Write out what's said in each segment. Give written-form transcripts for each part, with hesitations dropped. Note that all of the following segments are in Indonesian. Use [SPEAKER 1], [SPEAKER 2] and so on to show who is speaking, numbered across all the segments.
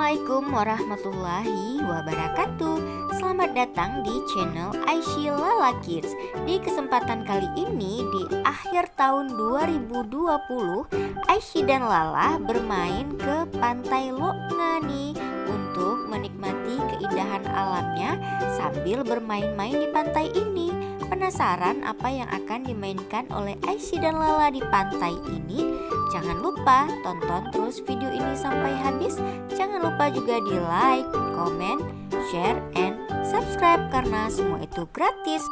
[SPEAKER 1] Assalamualaikum warahmatullahi wabarakatuh. Selamat datang di channel Aishi Lala Kids. Di kesempatan kali ini di akhir tahun 2020, Aishi dan Lala bermain ke Pantai Loknga nih untuk menikmati keindahan alamnya sambil bermain-main di pantai ini. Penasaran apa yang akan dimainkan oleh Aishi dan Lala di pantai ini? Jangan lupa tonton terus video ini sampai habis. Jangan lupa juga di like, comment, share, and subscribe karena semua itu gratis.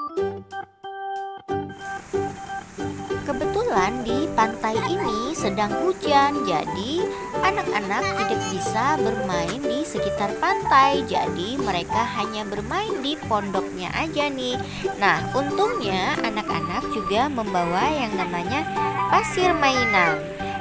[SPEAKER 1] Kebetulan di pantai ini sedang hujan, jadi anak-anak tidak bisa bermain di sekitar pantai. Jadi mereka hanya bermain di pondoknya aja nih. Nah, untungnya anak-anak juga membawa yang namanya pasir mainan.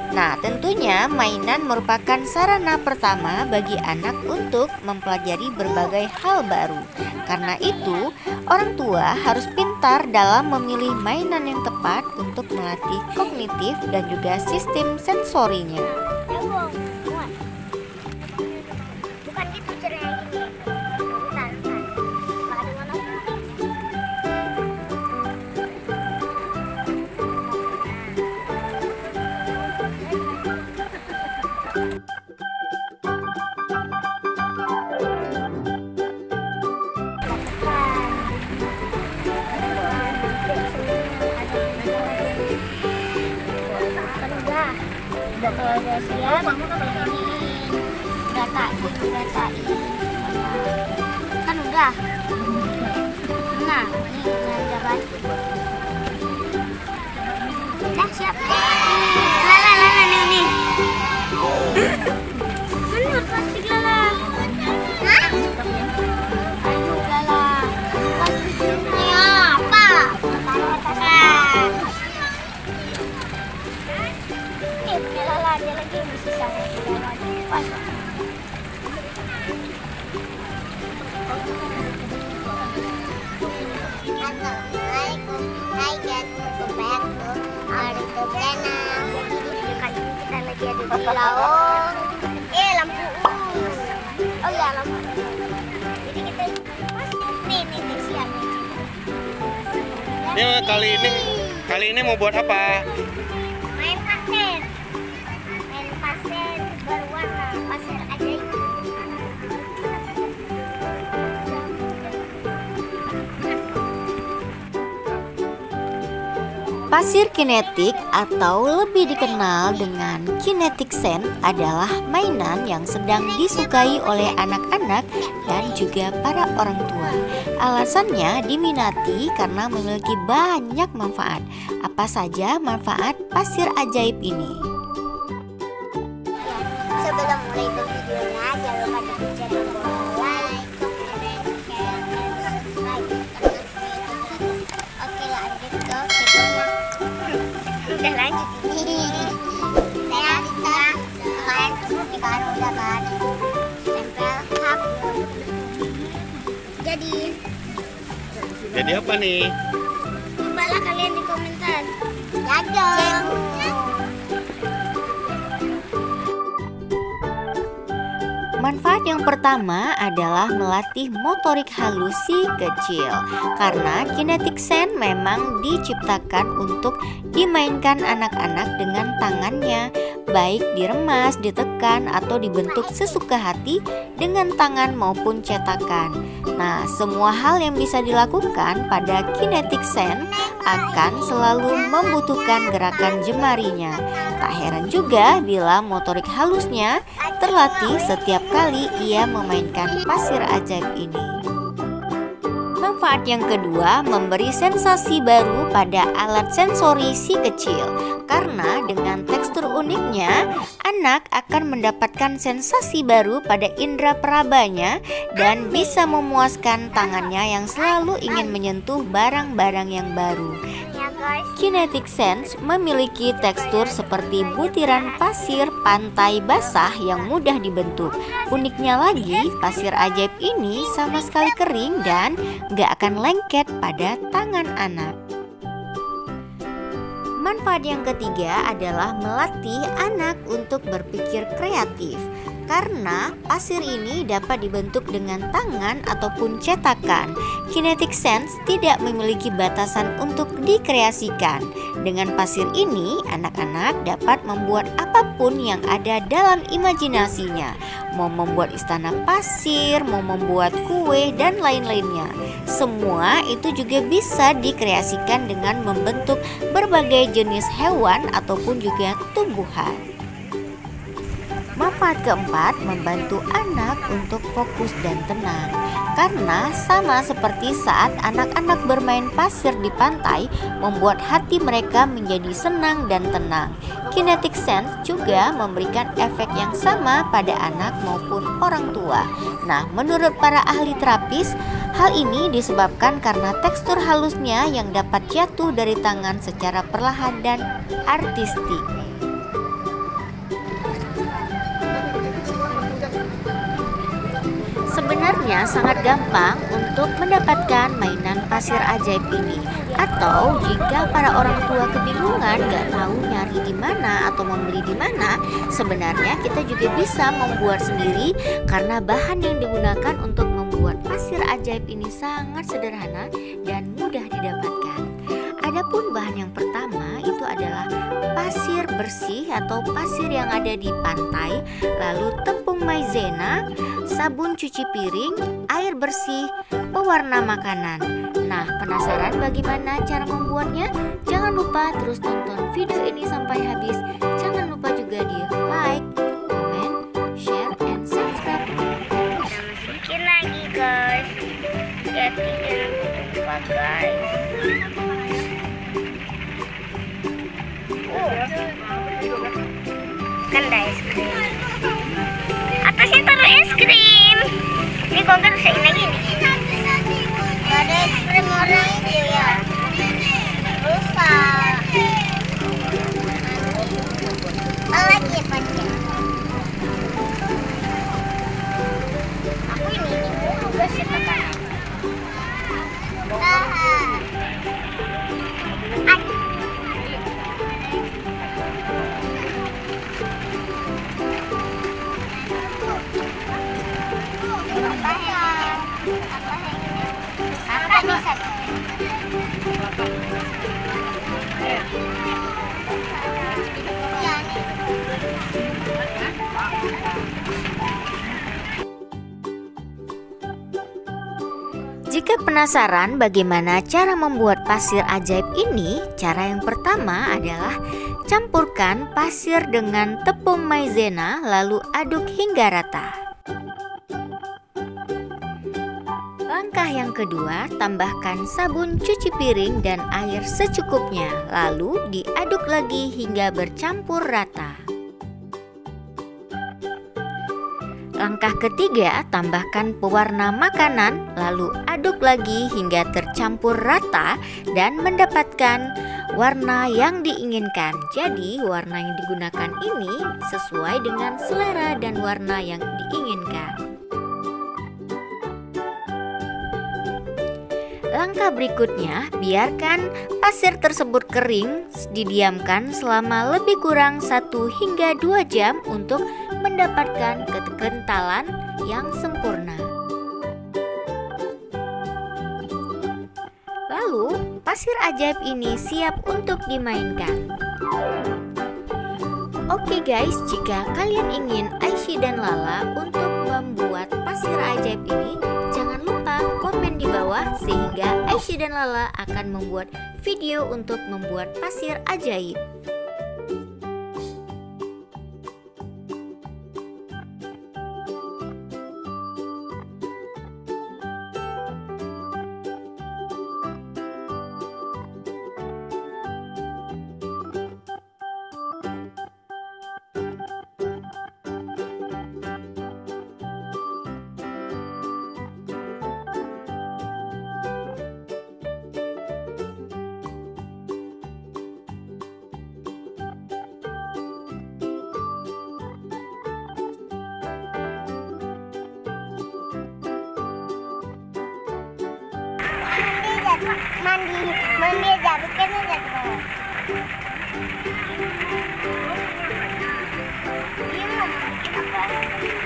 [SPEAKER 1] Nah, tentunya mainan merupakan sarana pertama bagi anak untuk mempelajari berbagai hal baru. Karena itu, orang tua harus pintar dalam memilih mainan yang tepat untuk melatih kognitif dan juga sistem sensorinya.
[SPEAKER 2] Bukan gitu caranya gini. Bentar. Udah siap, datain kan udah. Nah, ini udah baik. Udah siap. Lala nih. Bener pasti Lala. Hah? Ayo Lala. Pasti apa? Lala dia lagi bisa pas. Assalamualaikum. Hai guys, welcome back to our YouTube channel. Jadi di video kali ini kita lagi ada di laut. Lampu. Oh ya, lampu. Jadi kita nih siap.
[SPEAKER 3] Ini kali ini mau buat apa?
[SPEAKER 2] Main pasir berwarna, pasir ajaib.
[SPEAKER 1] Pasir kinetik atau lebih dikenal dengan kinetic sand adalah mainan yang sedang disukai oleh anak-anak dan juga para orang tua. Alasannya diminati karena memiliki banyak manfaat. Apa saja manfaat pasir ajaib ini?
[SPEAKER 2] Sebelum mulai videonya, jangan lupa di channel like, comment, share, dan subscribe. Oke, lanjut ke videonya. Udah lanjut ini. Saya bisa kalian seperti kan udah kan tempel hap.
[SPEAKER 3] Jadi apa nih?
[SPEAKER 2] Cobalah kalian di komentar. Dadah.
[SPEAKER 1] Manfaat yang pertama adalah melatih motorik halus si kecil. Karena kinetic sand memang diciptakan untuk dimainkan anak-anak dengan tangannya, baik diremas, ditekan, atau dibentuk sesuka hati dengan tangan maupun cetakan. Nah, semua hal yang bisa dilakukan pada kinetic sand akan selalu membutuhkan gerakan jemarinya. Tak heran juga bila motorik halusnya terlatih setiap kali ia memainkan pasir ajaib ini. Manfaat yang kedua, memberi sensasi baru pada alat sensori si kecil. Karena dengan tekstur uniknya, anak akan mendapatkan sensasi baru pada indera perabanya dan bisa memuaskan tangannya yang selalu ingin menyentuh barang-barang yang baru. Kinetic sand memiliki tekstur seperti butiran pasir pantai basah yang mudah dibentuk. Uniknya lagi, pasir ajaib ini sama sekali kering dan gak akan lengket pada tangan anak. Manfaat yang ketiga adalah melatih anak untuk berpikir kreatif. Karena pasir ini dapat dibentuk dengan tangan ataupun cetakan, Kinetic Sense tidak memiliki batasan untuk dikreasikan. Dengan pasir ini, anak-anak dapat membuat apapun yang ada dalam imajinasinya. Mau membuat istana pasir, mau membuat kue, dan lain-lainnya. Semua itu juga bisa dikreasikan dengan membentuk berbagai jenis hewan ataupun juga tumbuhan. Manfaat keempat, membantu anak untuk fokus dan tenang. Karena sama seperti saat anak-anak bermain pasir di pantai, membuat hati mereka menjadi senang dan tenang. Kinetic Sense juga memberikan efek yang sama pada anak maupun orang tua. Nah, menurut para ahli terapis, hal ini disebabkan karena tekstur halusnya yang dapat jatuh dari tangan secara perlahan dan artistik. Sebenarnya sangat gampang untuk mendapatkan mainan pasir ajaib ini. Atau jika para orang tua kebingungan gak tahu nyari di mana atau membeli di mana, sebenarnya kita juga bisa membuat sendiri karena bahan yang digunakan untuk membuat pasir ajaib ini sangat sederhana dan mudah didapatkan. Adapun bahan yang pertama itu adalah pasir bersih atau pasir yang ada di pantai, lalu tepung maizena, sabun cuci piring, air bersih, pewarna makanan. Nah, penasaran bagaimana cara membuatnya? Jangan lupa terus tonton video ini sampai habis. Jangan lupa juga di like, comment, share, and subscribe.
[SPEAKER 2] Kita masukin lagi guys. Jadi jangan lupa guys. Kan ada es krim. Atasnya taruh es krim. Ini kok nggak rusakin lagi nih? Gak ada es krim orang itu ya. Rusak. Lagi pakai. Aku ini mulu guys ya tekan.
[SPEAKER 1] Jika penasaran bagaimana cara membuat pasir ajaib ini, cara yang pertama adalah campurkan pasir dengan tepung maizena lalu aduk hingga rata. Langkah yang kedua, tambahkan sabun cuci piring dan air secukupnya, lalu diaduk lagi hingga bercampur rata. Langkah ketiga, tambahkan pewarna makanan, lalu aduk lagi hingga tercampur rata dan mendapatkan warna yang diinginkan. Jadi, warna yang digunakan ini sesuai dengan selera dan warna yang diinginkan. Langkah berikutnya, biarkan pasir tersebut kering, didiamkan selama lebih kurang 1 hingga 2 jam untuk mendapatkan kekentalan yang sempurna. Lalu, pasir ajaib ini siap untuk dimainkan. Oke guys, jika kalian ingin Aishi dan Lala untuk membuat pasir ajaib ini, jangan lupa komen di bawah sehingga Aishi dan Lala akan membuat video untuk membuat pasir ajaib.
[SPEAKER 2] Mandi aja, bikin aja tuh. Ini mau bikin apa?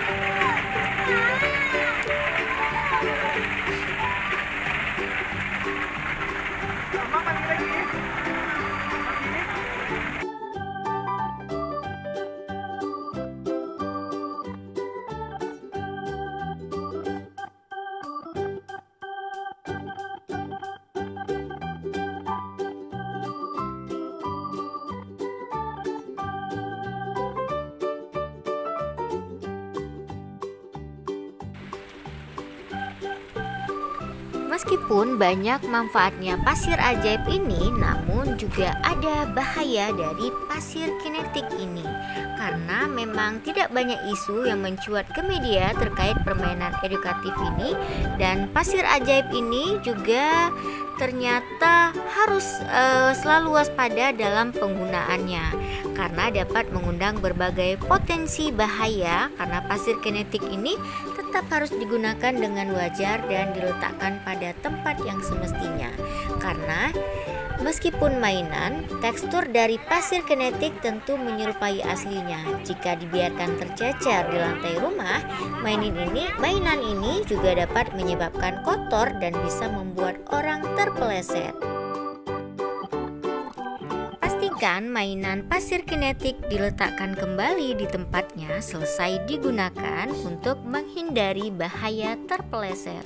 [SPEAKER 1] Meskipun banyak manfaatnya pasir ajaib ini, namun juga ada bahaya dari pasir kinetik ini. Karena memang tidak banyak isu yang mencuat ke media terkait permainan edukatif ini, dan pasir ajaib ini juga ternyata harus selalu waspada dalam penggunaannya karena dapat mengundang berbagai potensi bahaya. Karena pasir kinetik ini tetap harus digunakan dengan wajar dan diletakkan pada tempat yang semestinya. Karena meskipun mainan, tekstur dari pasir kinetik tentu menyerupai aslinya. Jika dibiarkan tercecer di lantai rumah, mainan ini juga dapat menyebabkan kotor dan bisa membuat orang terpeleset. Pastikan mainan pasir kinetik diletakkan kembali di tempatnya selesai digunakan untuk menghindari bahaya terpeleset.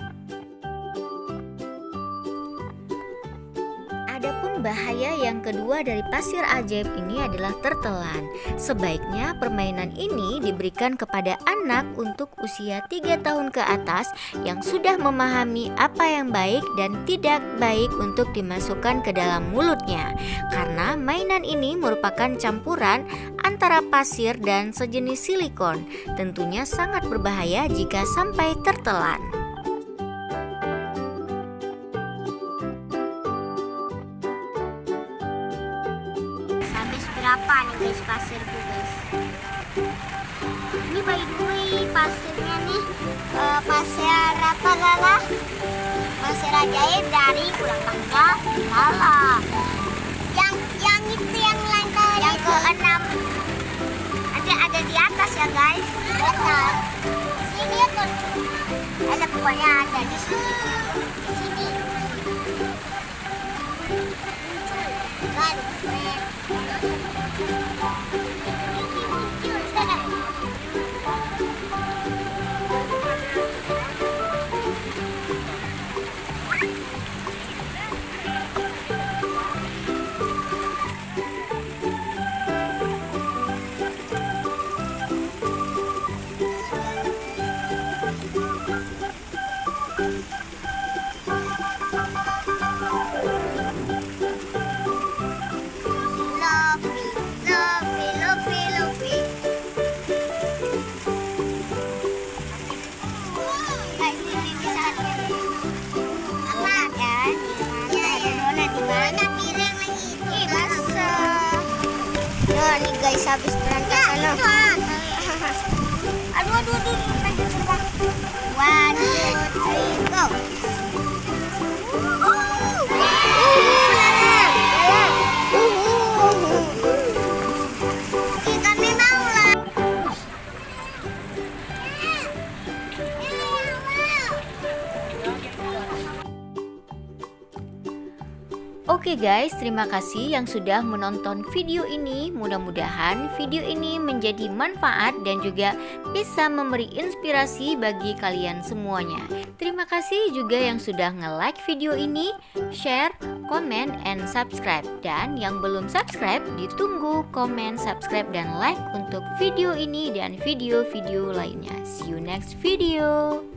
[SPEAKER 1] Adapun bahaya yang kedua dari pasir ajaib ini adalah tertelan. Sebaiknya permainan ini diberikan kepada anak untuk usia 3 tahun ke atas yang sudah memahami apa yang baik dan tidak baik untuk dimasukkan ke dalam mulutnya. Karena mainan ini merupakan campuran antara pasir dan sejenis silikon. Tentunya sangat berbahaya jika sampai tertelan.
[SPEAKER 2] Berapa nih guys pasirku guys? Ini by the way pasirnya nih pasir apa Lala? Pasir ajaib dari ulang tangga Lala. Yang itu yang lantai yang ke-6 ada di atas ya guys. Betul. Sini tuh. Ada pokoknya ada di sini. Di sini. Kan. Nih guys, habis berantakan loh. Aduh. 1, 2, 3, go. Kami mau lah.
[SPEAKER 1] Oke guys, terima kasih yang sudah menonton video ini. Mudah-mudahan video ini menjadi manfaat dan juga bisa memberi inspirasi bagi kalian semuanya. Terima kasih juga yang sudah nge-like video ini, share, komen, and subscribe. Dan yang belum subscribe, ditunggu komen, subscribe, dan like untuk video ini dan video-video lainnya. See you next video.